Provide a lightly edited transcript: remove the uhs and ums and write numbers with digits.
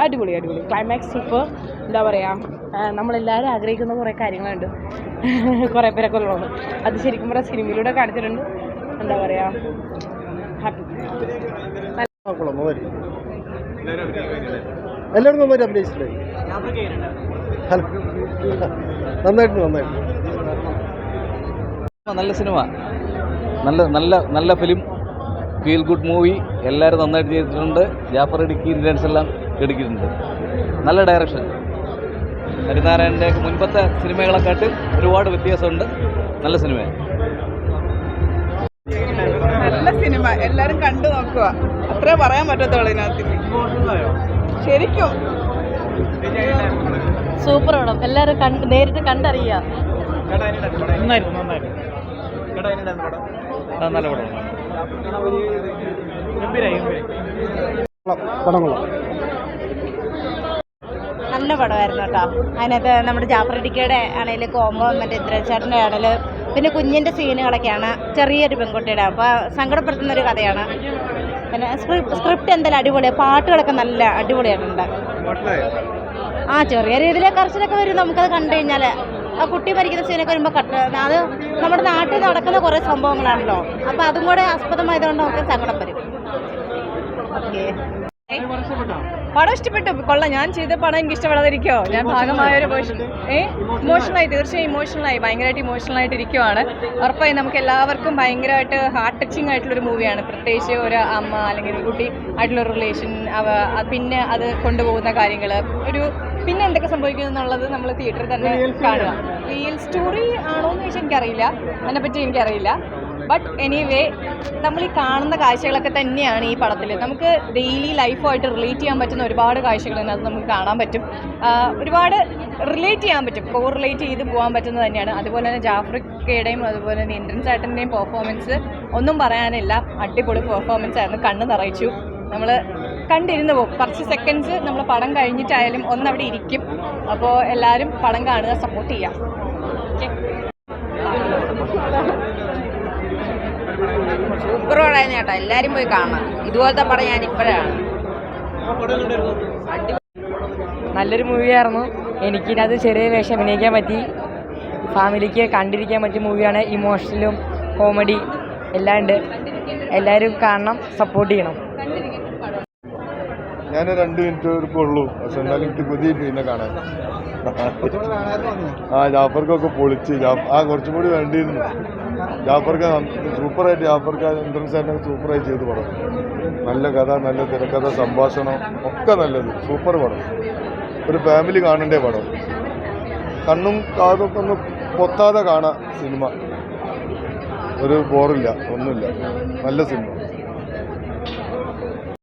അടിപൊളി അടിപൊളി ക്ലൈമാക്സ് ഇപ്പോൾ എന്താ പറയുക, നമ്മളെല്ലാവരും ആഗ്രഹിക്കുന്ന കുറേ കാര്യങ്ങളുണ്ട്, കുറേ പേരൊക്കെ ഉള്ളത്. അത് ശരിക്കും പറഞ്ഞാൽ സിനിമയിലൂടെ കാണിച്ചിട്ടുണ്ട്. എന്താ പറയുക, ഹാപ്പി. എല്ലാവരും നന്നായിട്ട് അഭിനയിച്ചില്ലേ? നന്നായിട്ട് നല്ല സിനിമ, നല്ല നല്ല നല്ല ഫിലിം, ഫീൽ ഗുഡ് മൂവി. എല്ലാവരും നന്നായിട്ട് ചെയ്തിട്ടുണ്ട്. ജാഫർ ഇടുക്കി ഇന്ത്യൻസ് എല്ലാം എടുക്കിയിട്ടുണ്ട്. നല്ല ഡയറക്ഷൻ. ഹരിനാരായണൻ്റെ മുൻപത്തെ സിനിമകളെക്കാട്ട് ഒരുപാട് വ്യത്യാസമുണ്ട്. നല്ല സിനിമയാണ്. നല്ല സിനിമ, എല്ലാവരും കണ്ടു നോക്കുക. അത്രേ പറയാൻ പറ്റത്തുള്ളൂ ഇതിനകത്ത്. ശരിക്കും സൂപ്പർ പടം. എല്ലാവരും നേരിട്ട് കണ്ടറിയുക. നല്ല പടം. നല്ല പടമായിരുന്നു കേട്ടോ. അതിനകത്ത് നമ്മുടെ ജാഫർ ഇടുക്കിയുടെ ആണെങ്കിലും കോമ്പോ, മറ്റേ ഇന്ദ്രചേട്ടൻ്റെ ആണെങ്കിലും, പിന്നെ കുഞ്ഞിൻ്റെ സീനുകളൊക്കെയാണ്. ചെറിയൊരു പെൺകുട്ടിയുടെ, അപ്പോൾ സങ്കടപ്പെടുത്തുന്നൊരു കഥയാണ്. പിന്നെ സ്ക്രിപ്റ്റ് എന്തായാലും അടിപൊളിയാണ്. പാട്ടുകളൊക്കെ നല്ല അടിപൊളിയായിട്ടുണ്ട്. ചെറിയ രീതിയിലെ കർശനൊക്കെ വരും. നമുക്കത് കണ്ടു കഴിഞ്ഞാൽ ആ കുട്ടി മരിക്കുന്ന സീനൊക്കെ വരുമ്പോൾ അത് നമ്മുടെ നാട്ടിൽ നടക്കുന്ന കുറേ സംഭവങ്ങളാണല്ലോ. അപ്പോൾ അതും കൂടെ ആസ്പദമായതുകൊണ്ട് നമുക്ക് സങ്കടം വരും. ഓക്കെ, പടം ഇഷ്ടപ്പെട്ടു. കൊള്ളാം. ഞാൻ ചെയ്ത പടം എനിക്ക് ഇഷ്ടപ്പെടാതിരിക്കുമോ? ഞാൻ ഭാഗമായൊരു ഇമോഷണലായി, തീർച്ചയായും ഇമോഷണലായി, ഭയങ്കരമായിട്ട് ഇമോഷണലായിട്ട് ഇരിക്കുവാണ്. ഉറപ്പായും നമുക്ക് എല്ലാവർക്കും ഭയങ്കരമായിട്ട് ഹാർട്ട് ടച്ചിങ് ആയിട്ടുള്ളൊരു മൂവിയാണ്. പ്രത്യേകിച്ച് ഒരു അമ്മ അല്ലെങ്കിൽ ഒരു കുട്ടി ആയിട്ടുള്ള റിലേഷൻ, പിന്നെ അത് കൊണ്ടുപോകുന്ന കാര്യങ്ങൾ, പിന്നെ എന്തൊക്കെ സംഭവിക്കുന്നു എന്നുള്ളത് നമ്മൾ തിയേറ്ററിൽ തന്നെ കാണുക. റിയൽ സ്റ്റോറി ആണോ എന്ന് ചോദിച്ചാൽ എനിക്കറിയില്ല, അതിനെപ്പറ്റി എനിക്കറിയില്ല. ബട്ട് എനിവേ, നമ്മൾ ഈ കാണുന്ന കാഴ്ചകളൊക്കെ തന്നെയാണ് ഈ പടത്തിൽ. നമുക്ക് ഡെയിലി ലൈഫുമായിട്ട് റിലേറ്റ് ചെയ്യാൻ പറ്റുന്ന ഒരുപാട് കാഴ്ചകൾ അതിനകത്ത് നമുക്ക് കാണാൻ പറ്റും. ഒരുപാട് റിലേറ്റ് ചെയ്യാൻ പറ്റും, റിലേറ്റ് ചെയ്ത് പോകാൻ പറ്റുന്നത് തന്നെയാണ്. അതുപോലെ തന്നെ ജാഫ്രിക്കയുടെയും അതുപോലെ തന്നെ ഇന്ദ്രൻ ചേട്ടൻ്റെയും പെർഫോമൻസ് ഒന്നും പറയാനില്ല. അടിപൊളി പെർഫോമൻസ് ആയിരുന്നു. കണ്ണ് നിറയിച്ചു. നമ്മൾ കണ്ടിരുന്ന് പോകും. കുറച്ച് സെക്കൻഡ്സ് നമ്മൾ പടം കഴിഞ്ഞിട്ടായാലും ഒന്നവിടെ ഇരിക്കും. അപ്പോൾ എല്ലാവരും പടം കാണുക, സപ്പോർട്ട് ചെയ്യാം. സൂപ്പർ പടമായിരുന്നു ചേട്ടാ. എല്ലാവരും പോയി കാണാം. ഇതുപോലത്തെ പടം ഞാൻ ഇപ്പോഴാണ്. നല്ലൊരു മൂവിയായിരുന്നു. എനിക്കിനത് ചെറിയ വേഷം അഭിനയിക്കാൻ പറ്റി. ഫാമിലിക്ക് കണ്ടിരിക്കാൻ പറ്റിയ മൂവിയാണ്. ഇമോഷണലും കോമഡി എല്ലാം ഉണ്ട്. എല്ലാവരും കാണണം, സപ്പോർട്ട് ചെയ്യണം. ഞാൻ 2 മിനിറ്റ് ഉള്ളൂ, പക്ഷെ എന്നാലും എനിക്ക് പുതിയ പിന്നെ കാണാൻ. ജാഫർക്കൊക്കെ പൊളിച്ച് കുറച്ചും കൂടി വേണ്ടിയിരുന്നു. ജാഫർക്ക് സൂപ്പറായിട്ട്, ജാഫർക്ക് ഇന്ദ്രൻസാറിനെ സൂപ്പറായി ചെയ്ത് പടം. നല്ല കഥ, നല്ല തിരക്കഥ, സംഭാഷണം ഒക്കെ നല്ലത്. സൂപ്പർ പടം. ഒരു ഫാമിലി കാണേണ്ട പടം. കണ്ണും കാതൊക്കെ ഒന്ന് പൊത്താതെ കാണാം സിനിമ. ഒരു ബോറില്ല, ഒന്നുമില്ല. നല്ല സിനിമ.